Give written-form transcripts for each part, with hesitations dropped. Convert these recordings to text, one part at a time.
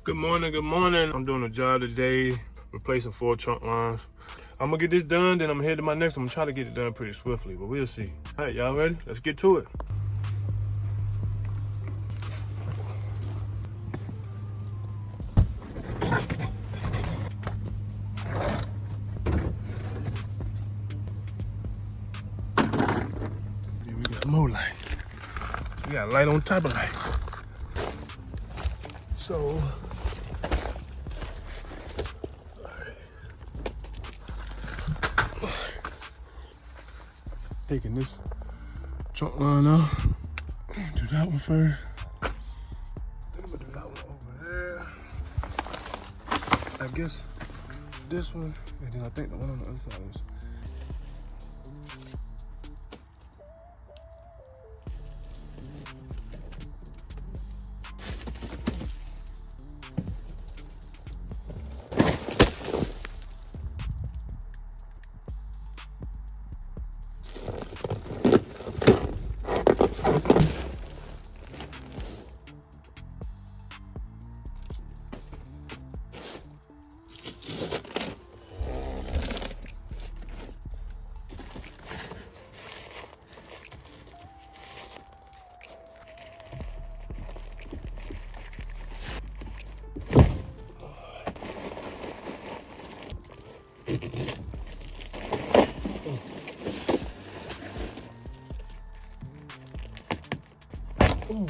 Good morning, good morning. I'm doing a job today, replacing 4 trunk lines. I'm gonna get this done, then I'm gonna head to my next one. I'm gonna try to get it done pretty swiftly, but we'll see. All right, y'all ready? Let's get to it. Then we got more light. We got light on top of light. So, taking this trunk line out. Do that one first. Then I'm gonna do that one over there. I guess this one, and then I think the one on the other side is. Ooh.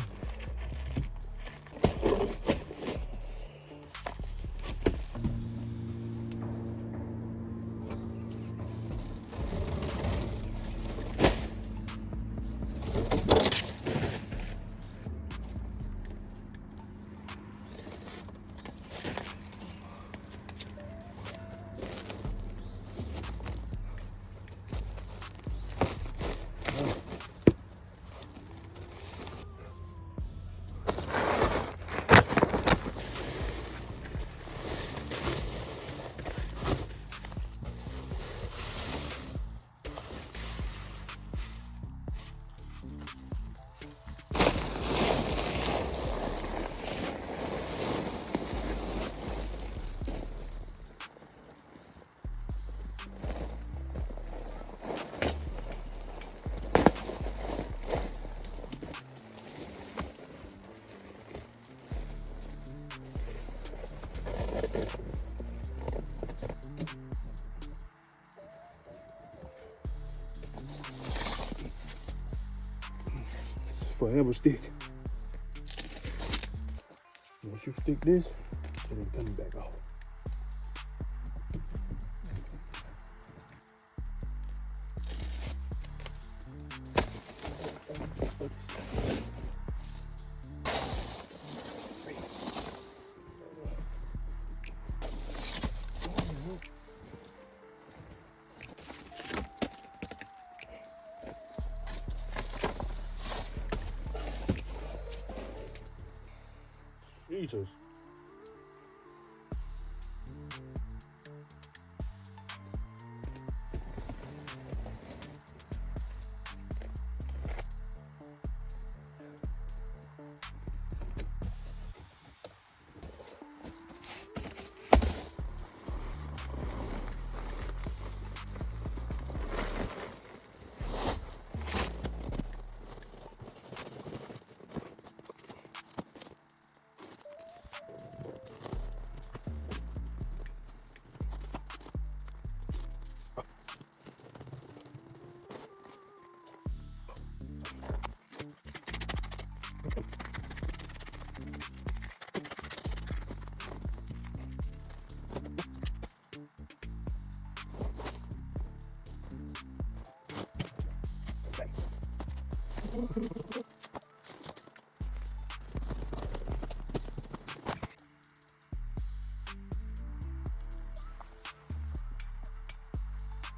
Forever stick. Once you stick this, it ain't coming back off. Jesus.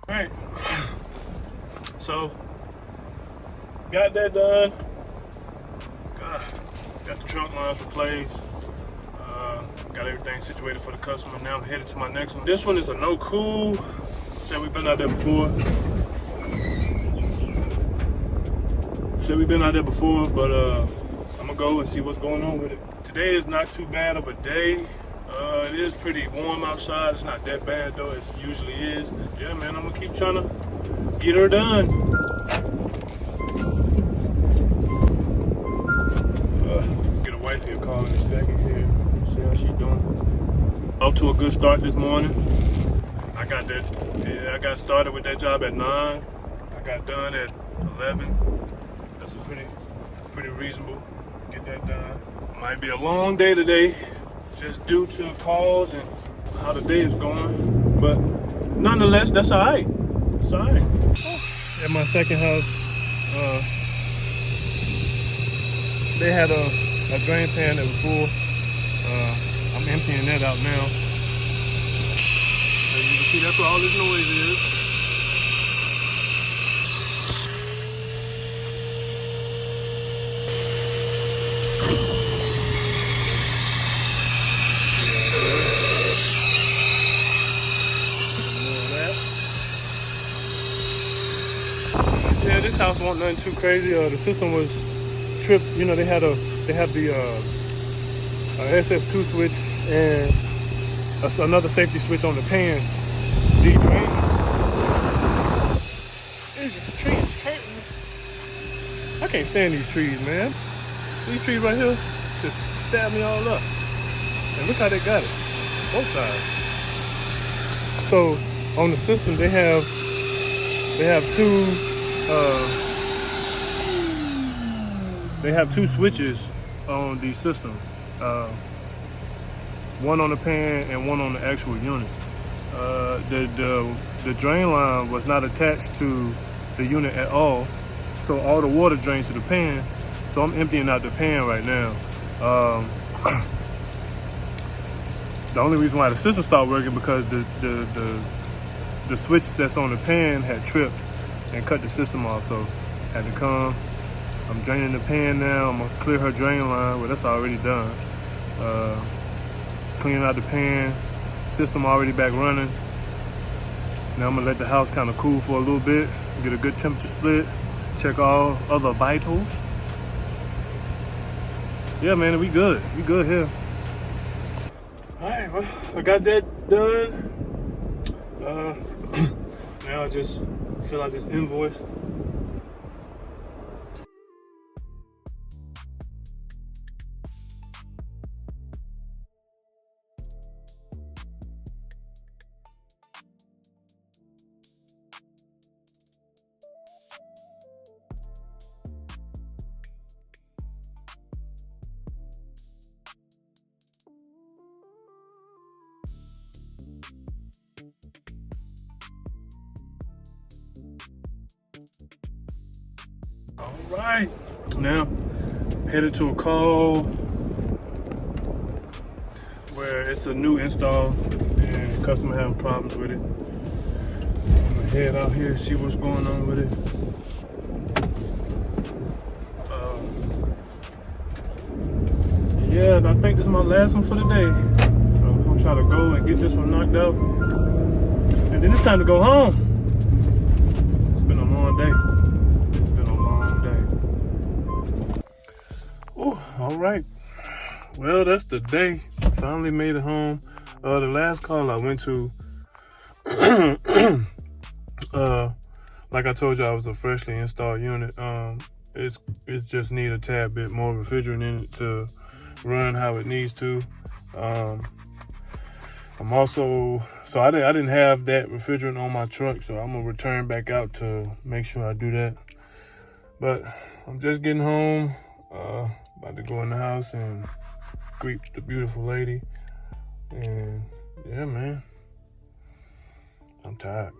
All right, so got that done. Got the trunk lines replaced. Got everything situated for the customer. Now I'm headed to my next one. This one is a no cool. Said we've been out there before. But I'm gonna go and see what's going on with it today. today is not too bad of a day. It is pretty warm outside. It's not that bad though, it usually is. Yeah, man, I'm gonna keep trying to get her done. Get a wifey a call in a second here. See how she doing. Off to a good start this morning. I got started with that job at 9. I got done at 11. That's a pretty reasonable. Get that done. Might be a long day today, just due to calls and how the day is going. But nonetheless, that's all right. It's all right. At my second house, they had a drain pan that was full. I'm emptying that out now. As you can see, that's what all this noise is. Yeah, this house wasn't nothing too crazy. The system was tripped. You know, they have the SS2 switch and another safety switch on the pan. The drain. These trees hurting me. I can't stand these trees, man. These trees right here just stab me all up. And look how they got it, both sides. So on the system, they have two switches on the system. One on the pan and one on the actual unit. The drain line was not attached to the unit at all, so all the water drains to the pan. So I'm emptying out the pan right now. The only reason why the system stopped working because the switch that's on the pan had tripped and cut the system off. So had to come. I'm draining the pan now. I'm gonna clear her drain line. Well, that's already done. Cleaning out the pan. System already back running. Now I'm gonna let the house kind of cool for a little bit. Get a good temperature split. Check all other vitals. Yeah, man, we good. We good here. All right, well, I got that done. Now I just fill out this invoice. All right, now headed to a call where it's a new install and the customer having problems with it. So I'm gonna head out here, see what's going on with it. Yeah, I think this is my last one for the day. So I'm gonna try to go and get this one knocked out. And then it's time to go home. It's been a long day. All right, well, that's the day. Finally made it home. The last call I went to, like I told you, I was a freshly installed unit. It just need a tad bit more refrigerant in it to run how it needs to. I'm also, so I didn't have that refrigerant on my truck, so I'm gonna return back out to make sure I do that. But I'm just getting home. About to go in the house and greet the beautiful lady. And yeah, man, I'm tired.